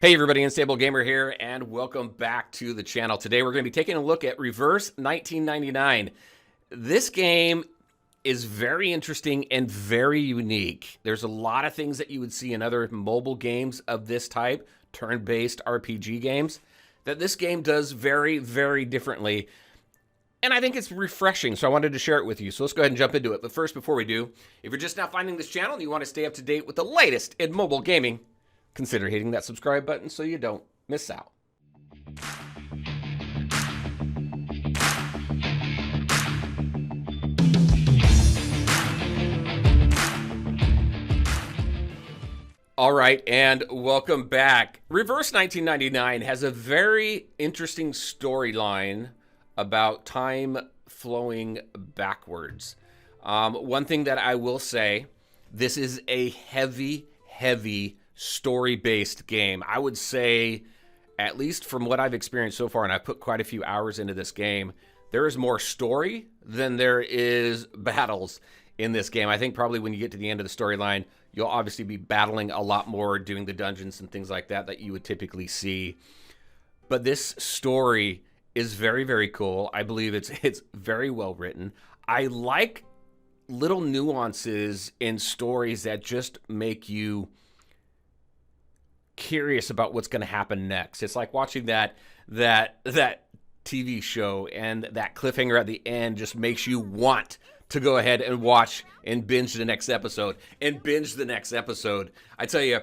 Hey everybody, Unstable Gamer here, and welcome back to the channel. Today we're going to be taking a look at Reverse 1999. This game is very interesting and very unique. There's a lot of things that you would see in other mobile games of this type, turn-based RPG games, that this game does very, very differently. And I think it's refreshing, so I wanted to share it with you. So let's go ahead and jump into it. But first, before we do, if you're just now finding this channel and you want to stay up to date with the latest in mobile gaming, consider hitting that subscribe button so you don't miss out. All right, and welcome back. Reverse 1999 has a very interesting storyline about time flowing backwards. One thing that I will say, this is a heavy story-based game. I would say, at least from what I've experienced so far, and I've put quite a few hours into this game, there is more story than there is battles in this game. I think probably when you get to the end of the storyline, you'll obviously be battling a lot more, doing the dungeons and things like that that you would typically see. But this story is very cool. I believe it's very well written. I like little nuances in stories that just make you curious about what's going to happen next. It's like watching that TV show, and that cliffhanger at the end just makes you want to go ahead and watch and binge the next episode I tell you,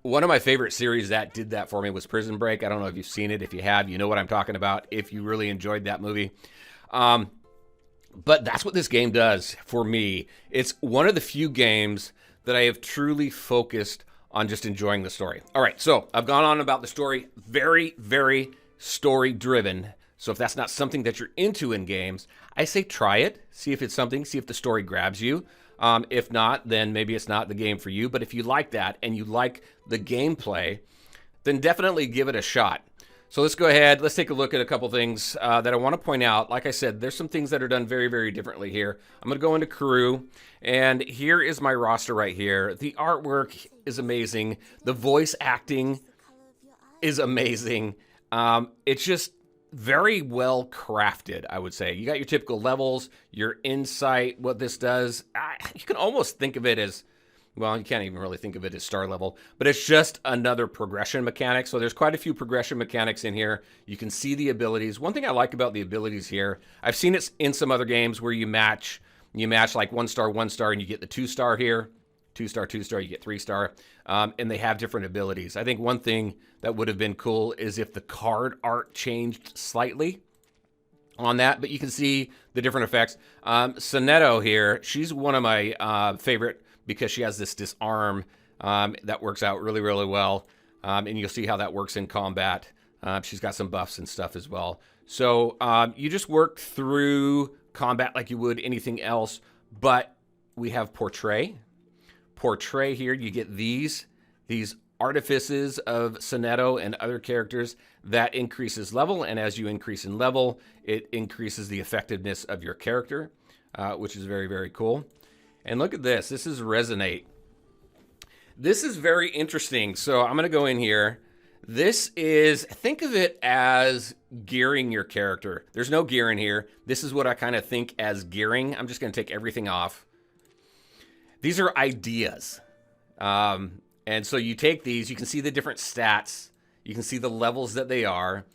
one of my favorite series that did that for me was Prison Break. I don't know if you've seen it. If you have, you know what I'm talking about, if you really enjoyed that movie. But that's what this game does for me. It's one of the few games that I have truly focused on just enjoying the story. All right, so I've gone on about the story. Very story-driven. So if that's not something that you're into in games, I say try it. See if it's something. See if the story grabs you. If not, then maybe it's not the game for you. But if you like that and you like the gameplay, then definitely give it a shot. So let's go ahead. Let's take a look at a couple things that I want to point out. Like I said, there's some things that are done very differently here. I'm going to go into crew, and here is my roster right here. The artwork is amazing. The voice acting is amazing. It's just very well crafted, I would say. You got your typical levels, your insight, what this does. You can almost think of it as, well, you can't even really think of it as star level, but it's just another progression mechanic. So there's quite a few progression mechanics in here. You can see the abilities. One thing I like about the abilities here, I've seen it in some other games where you match like 1 star, 1 star, and you get the 2 star here. 2 star, 2 star, you get 3 star. And they have different abilities. I think one thing that would have been cool is if the card art changed slightly on that, but you can see the different effects. Sonetto here, she's one of my favorite because she has this disarm that works out really well. And you'll see how that works in combat. She's got some buffs and stuff as well. So you just work through combat like you would anything else, but we have Portrait. Portrait here, you get these artifices of Sonetto and other characters that increases level, and as you increase in level, it increases the effectiveness of your character, which is very cool. And look at this. This is Resonate. This is very interesting. So I'm going to go in here. This is, think of it as gearing your character. There's no gear in here. This is what I kind of think as gearing. I'm just going to take everything off. These are ideas. And so you take these, you can see the different stats. You can see the levels that they are.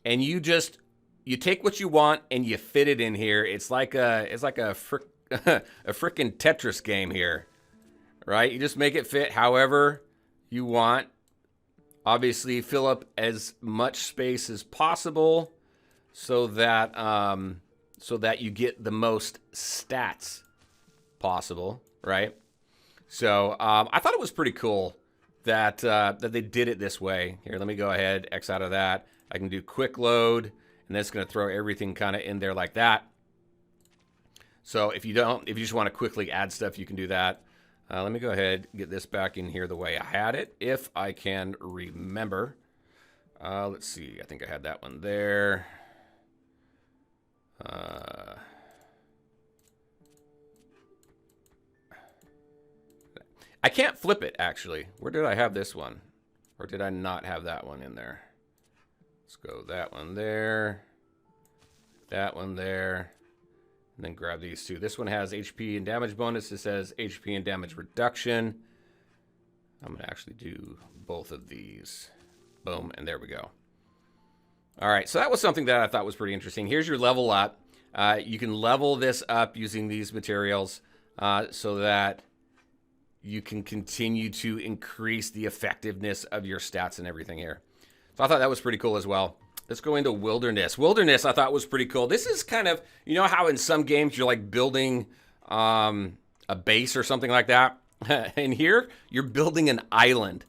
And you take what you want and you fit it in here. It's like a frickin' Tetris game here, right? You just make it fit however you want. Obviously, fill up as much space as possible so that you get the most stats possible, right? So I thought it was pretty cool that they did it this way. Here, let me go ahead, X out of that. I can do quick load, and that's going to throw everything kind of in there like that. So if you just want to quickly add stuff, you can do that. Let me go ahead, get this back in here the way I had it, if I can remember. Let's see, I think I had that one there. I can't flip it, actually. Where did I have this one? Or did I not have that one in there? Let's go that one there. That one there. And then grab these two. This one has HP and damage bonus. This has HP and damage reduction. I'm going to actually do both of these. Boom, and there we go. All right, so that was something that I thought was pretty interesting. Here's your level up. You can level this up using these materials so that you can continue to increase the effectiveness of your stats and everything here. So I thought that was pretty cool as well. Let's go into Wilderness. Wilderness I thought was pretty cool. This is kind of, you know how in some games you're like building a base or something like that? And here, you're building an island.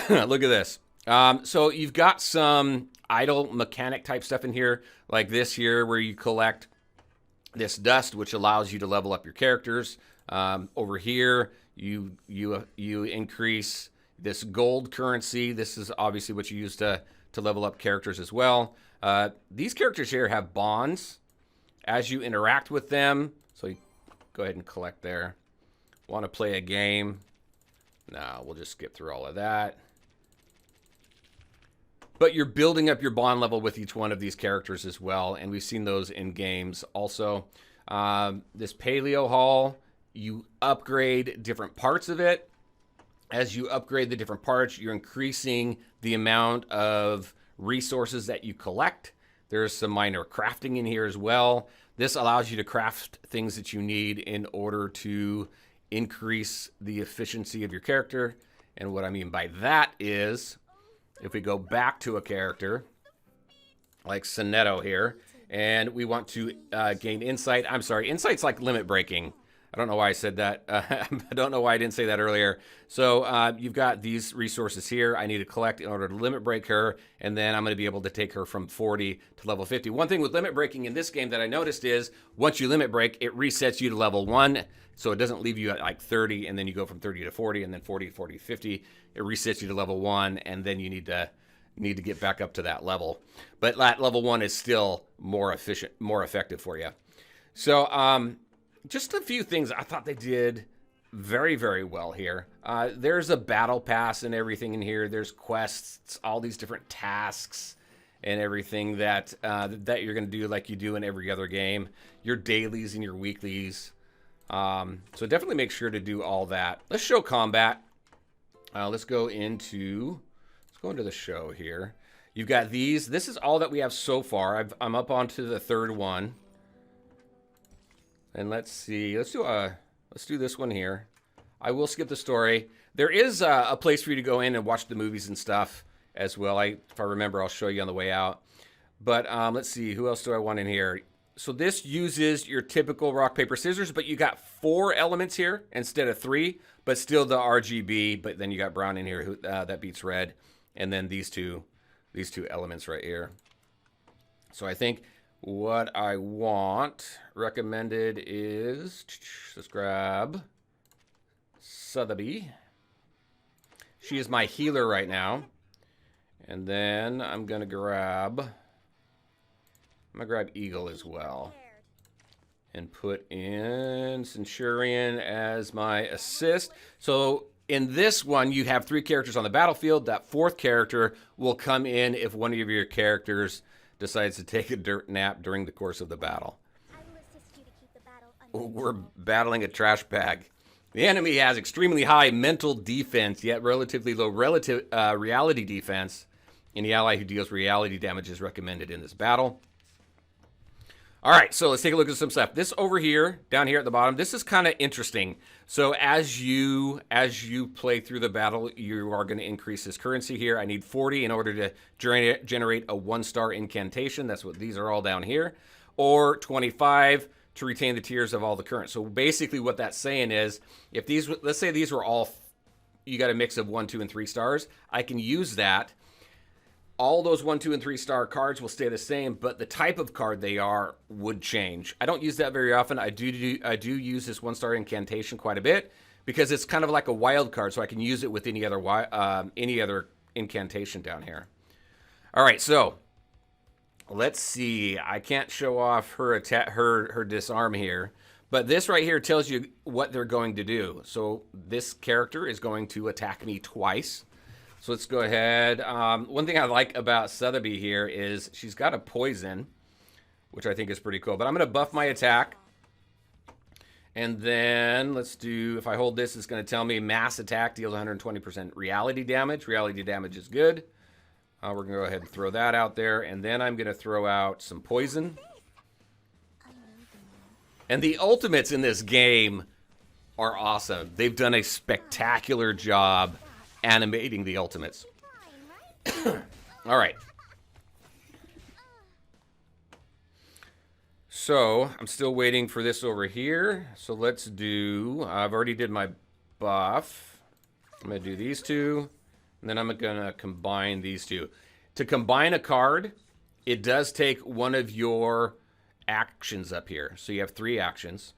Look at this. So you've got some idle mechanic type stuff in here, like this here where you collect this dust, which allows you to level up your characters. Over here, you increase this gold currency. This is obviously what you use to level up characters as well. These characters here have bonds as you interact with them. So you go ahead and collect there. Want to play a game? No, we'll just skip through all of that. But you're building up your bond level with each one of these characters as well, and we've seen those in games also. This Paleo Hall, you upgrade different parts of it. As you upgrade the different parts, you're increasing the amount of resources that you collect. There's some minor crafting in here as well. This allows you to craft things that you need in order to increase the efficiency of your character. And what I mean by that is, if we go back to a character like Sonetto here, and we want to gain insight. I'm sorry, insight's like limit breaking. I don't know why I said that. I don't know why I didn't say that earlier. So you've got these resources here I need to collect in order to limit break her, and then I'm going to be able to take her from 40 to level 50. One thing with limit breaking in this game that I noticed is once you limit break, it resets you to level 1, so it doesn't leave you at like 30, and then you go from 30 to 40, and then 40 to 40 to 50. It resets you to level 1, and then you need to get back up to that level. But that level 1 is still more efficient, more effective for you. So just a few things I thought they did very, very well here. There's a battle pass and everything in here. There's quests, all these different tasks and everything that that you're going to do like you do in every other game. Your dailies and your weeklies. So definitely make sure to do all that. Let's show combat. Let's go into the show here. You've got these. This is all that we have so far. I'm up onto the third one. And let's see. Let's do this one here. I will skip the story. There is a place for you to go in and watch the movies and stuff as well. If I remember, I'll show you on the way out. But let's see. Who else do I want in here? So this uses your typical rock, paper, scissors, but you got 4 elements here instead of 3, but still the RGB. But then you got brown in here that beats red, and then these two elements right here. So I think what I want recommended is, let's grab Sotheby. She is my healer right now. And then I'm gonna grab Eagle as well. And put in Centurion as my assist. So in this one, you have 3 characters on the battlefield. That 4th character will come in if one of your characters decides to take a dirt nap during the course of the battle. We're battling a trash bag. The enemy has extremely high mental defense, yet relatively low reality defense. Any ally who deals reality damage is recommended in this battle. All right, so let's take a look at some stuff. This over here, down here at the bottom, this is kind of interesting. So as you play through the battle, you are going to increase this currency here. I need 40 in order to generate a 1-star incantation. That's what these are all down here. Or 25 to retain the tiers of all the current. So basically what that's saying is, if these, let's say these were all, you got a mix of 1, 2, and 3 stars, I can use that. All those 1, 2, and 3 star cards will stay the same, but the type of card they are would change. I don't use that very often. I do use this 1-star incantation quite a bit because it's kind of like a wild card, so I can use it with any other incantation down here. All right, so let's see. I can't show off her disarm here, but this right here tells you what they're going to do. So this character is going to attack me twice. So let's go ahead. One thing I like about Sotheby here is she's got a poison, which I think is pretty cool. But I'm going to buff my attack. And then let's do, if I hold this, it's going to tell me mass attack deals 120% reality damage. Reality damage is good. We're going to go ahead and throw that out there. And then I'm going to throw out some poison. And the ultimates in this game are awesome. They've done a spectacular job animating the ultimates. All right. So I'm still waiting for this over here. So let's do, I've already did my buff. I'm going to do these two. And then I'm going to combine these two. To combine a card, it does take one of your actions up here. So you have 3 actions.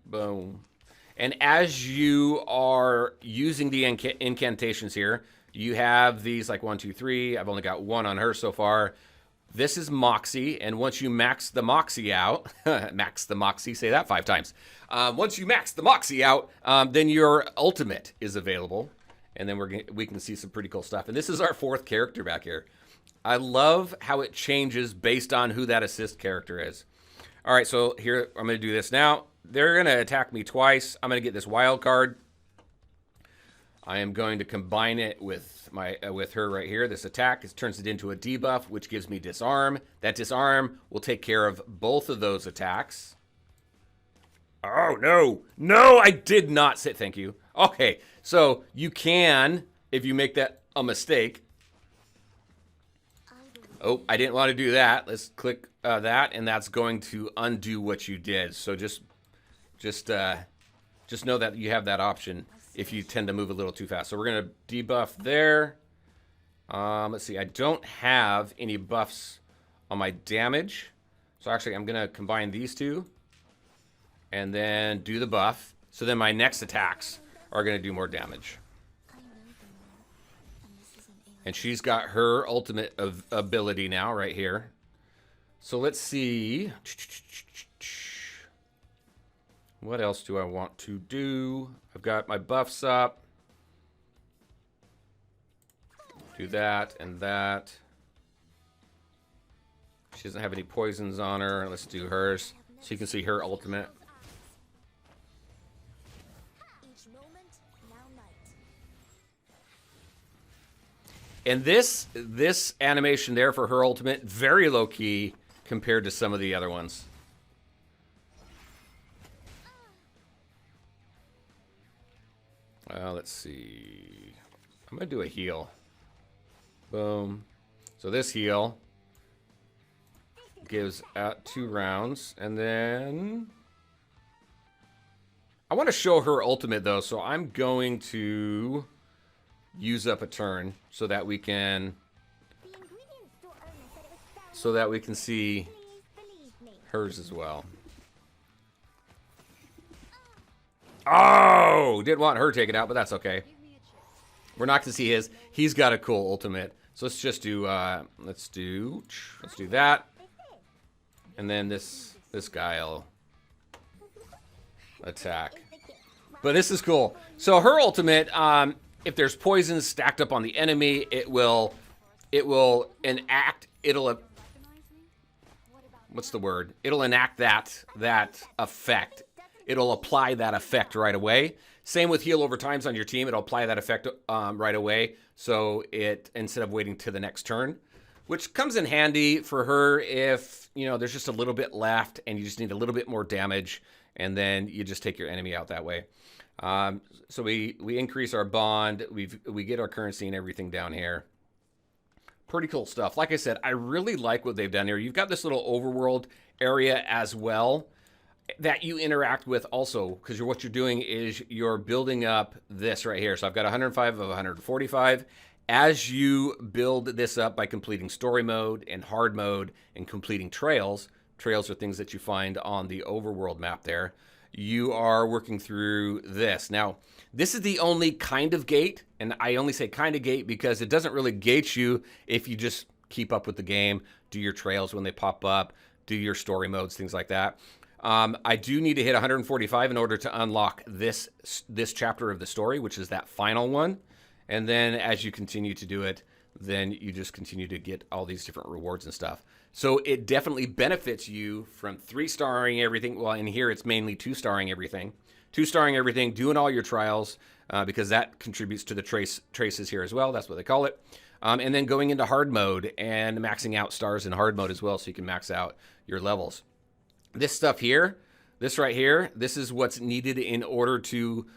Boom. And as you are using the incantations here, you have these like 1, 2, 3. I've only got 1 on her so far. This is Moxie, and once you max the Moxie out, max the Moxie, say that 5 times. Once you max the Moxie out, then your ultimate is available, and then we can see some pretty cool stuff. And this is our 4th character back here. I love how it changes based on who that assist character is. All right, so here I'm going to do this now. They're going to attack me twice. I'm going to get this wild card. I am going to combine it with her right here. This attack turns it into a debuff, which gives me disarm. That disarm will take care of both of those attacks. Oh, no. No, I did not say thank you. Okay, so you can, if you make that a mistake. Oh, I didn't want to do that. Let's click that, and that's going to undo what you did. So just know that you have that option if you tend to move a little too fast. So we're going to debuff there. Let's see. I don't have any buffs on my damage. So actually, I'm going to combine these two and then do the buff. So then my next attacks are going to do more damage. And she's got her ultimate ability now right here. So let's see. What else do I want to do? I've got my buffs up. Do that and that. She doesn't have any poisons on her. Let's do hers. So you can see her ultimate. And this animation there for her ultimate, very low key compared to some of the other ones. Let's see. I'm going to do a heal. Boom. So this heal gives out 2 rounds. And then I want to show her ultimate, though. So I'm going to use up a turn so that we can see hers as well. Oh, didn't want her taken out, but that's okay. We're not gonna see his. He's got a cool ultimate. So let's just do let's do that. And then this guy'll attack. But this is cool. So her ultimate, if there's poison stacked up on the enemy, it will enact, what's the word? It'll enact that effect. It'll apply that effect right away. Same with heal over times on your team. It'll apply that effect right away. So instead of waiting to the next turn, which comes in handy for her if, there's just a little bit left and you just need a little bit more damage, and then you just take your enemy out that way. So we increase our bond. We get our currency and everything down here. Pretty cool stuff. Like I said, I really like what they've done here. You've got this little overworld area as well that you interact with also, because what you're doing is you're building up this right here. So I've got 105 of 145. As you build this up by completing story mode and hard mode and completing trails are things that you find on the overworld map there, you are working through this. Now, this is the only kind of gate, and I only say kind of gate because it doesn't really gate you if you just keep up with the game, do your trails when they pop up, do your story modes, things like that. I do need to hit 145 in order to unlock this chapter of the story, which is that final one. And then as you continue to do it, then you just continue to get all these different rewards and stuff. So it definitely benefits you from 3-starring everything. Well, in here it's mainly 2-starring everything. 2-starring everything, doing all your trials, because that contributes to the traces here as well. That's what they call it. And then going into hard mode and maxing out stars in hard mode as well, so you can max out your levels. This stuff here, this right here, this is what's needed in order to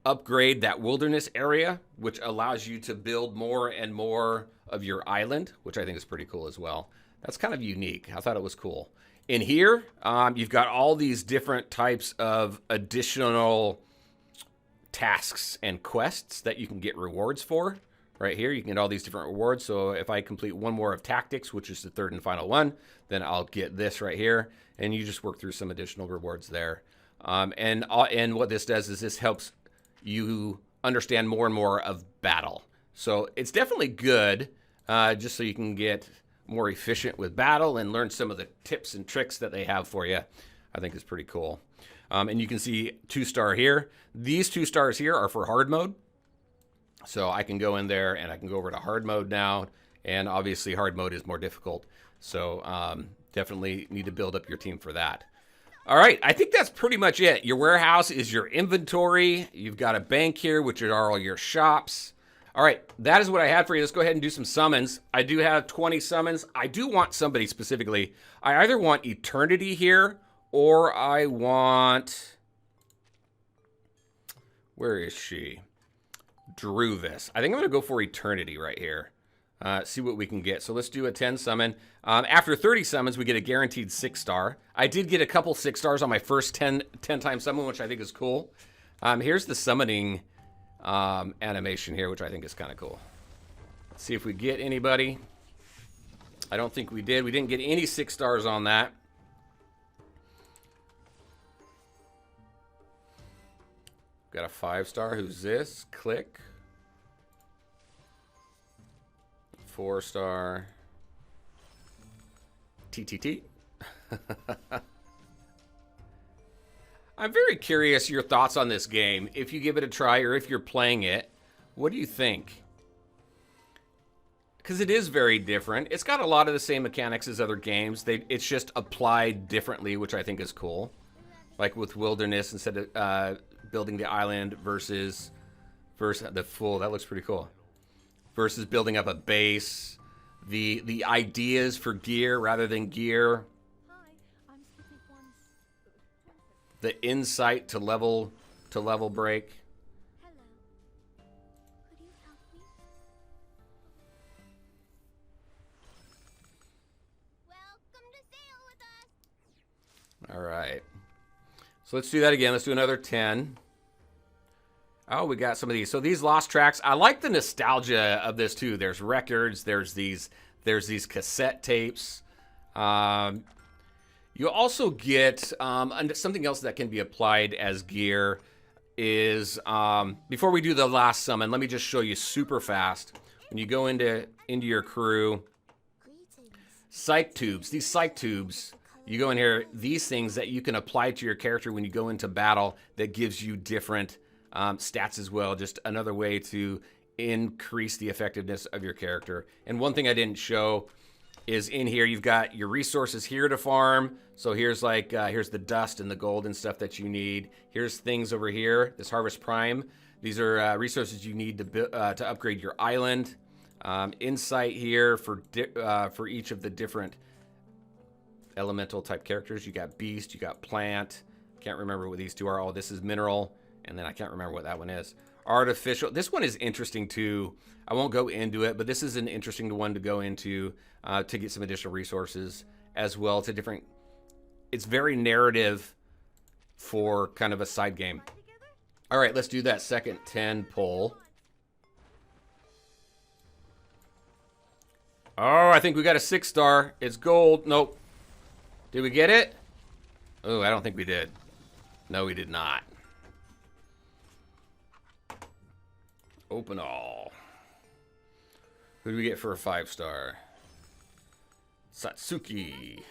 upgrade that wilderness area, which allows you to build more and more of your island, which I think is pretty cool as well. That's kind of unique. I thought it was cool. In here, you've got all these different types of additional tasks and quests that you can get rewards for. Right here, you can get all these different rewards. So if I complete one more of tactics, which is the third and final one, then I'll get this right here. And you just work through some additional rewards there. And what this does is this helps you understand more and more of battle. So it's definitely good, just so you can get more efficient with battle and learn some of the tips and tricks that they have for you. I think is pretty cool. And you can see 2-star here. These 2 stars here are for hard mode. So I can go in there and I can go over to hard mode now. And obviously hard mode is more difficult. So definitely need to build up your team for that. All right, I think that's pretty much it. Your warehouse is your inventory. You've got a bank here, which are all your shops. All right, that is what I had for you. Let's go ahead and do some summons. I do have 20 summons. I do want somebody specifically. I either want Eternity here or I want... Where is she? Druvis. I think I'm going to go for Eternity right here. See what we can get. So let's do a 10 summon. After 30 summons, we get a guaranteed 6-star. I did get a couple 6-stars on my first 10 time summon, which I think is cool. Here's the summoning animation here, which I think is kind of cool. Let's see if we get anybody. I don't think we did. We didn't get any 6-stars on that. Got a 5-star. Who's this? Click. 4-star. TTT. I'm very curious your thoughts on this game. If you give it a try or if you're playing it, what do you think? Because it is very different. It's got a lot of the same mechanics as other games. It's just applied differently, which I think is cool. Like with Wilderness, instead of building the island versus the full. That looks pretty cool. Versus building up a base. The ideas for gear rather than gear. The insight to level break. Hello. Could you help me? Welcome to sail with us. All right. So let's do that again. Let's do another 10. Oh, we got some of these. So these lost tracks, I like the nostalgia of this too. There's records, there's these cassette tapes. You also get something else that can be applied as gear is, before we do the last summon, let me just show you super fast. When you go into your crew, psych tubes, these psych tubes, you go in here, these things that you can apply to your character when you go into battle that gives you different stats as well. Just another way to increase the effectiveness of your character. And one thing I didn't show is in here, you've got your resources here to farm. So here's like, here's the dust and the gold and stuff that you need. Here's things over here, this Harvest Prime. These are resources you need to upgrade your island. Insight here for each of the different elemental type characters. You got beast, you got plant. Can't remember what these two are. Oh, this is mineral. And then I can't remember what that one is. Artificial. This one is interesting too. I won't go into it, but this is an interesting one to go into to get some additional resources as well. It's a different, it's very narrative for kind of a side game. All right, let's do that second 10 pull. Oh, I think we got a 6-star. It's gold. Nope. Did we get it? Oh, I don't think we did. No, we did not. Open all. Who do we get for a 5-star? Satsuki.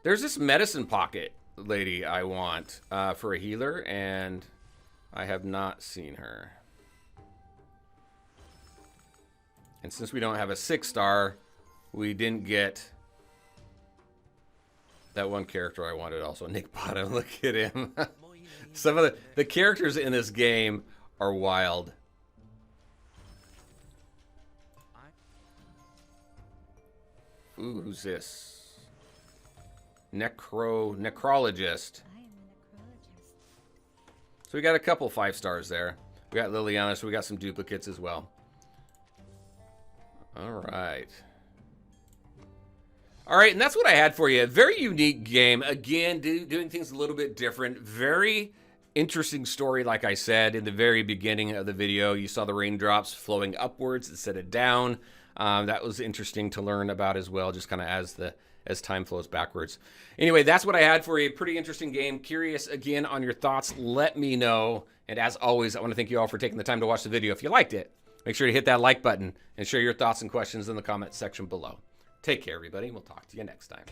There's this medicine pocket lady I want for a healer, and I have not seen her. And since we don't have a 6-star, we didn't get that one character I wanted also. Nick Bottom, look at him. Some of the characters in this game are wild. Ooh, who's this? Necrologist. I am a necrologist. So we got a couple 5-stars there. We got Liliana, so we got some duplicates as well. All right. All right, and that's what I had for you. A very unique game. Again, doing things a little bit different. Very interesting story, like I said in the very beginning of the video. You saw the raindrops flowing upwards instead of down. That was interesting to learn about as well, just kind of as time flows backwards. Anyway, that's what I had for you. Pretty interesting game. Curious, again, on your thoughts. Let me know. And as always, I want to thank you all for taking the time to watch the video. If you liked it, make sure to hit that like button and share your thoughts and questions in the comments section below. Take care, everybody. We'll talk to you next time.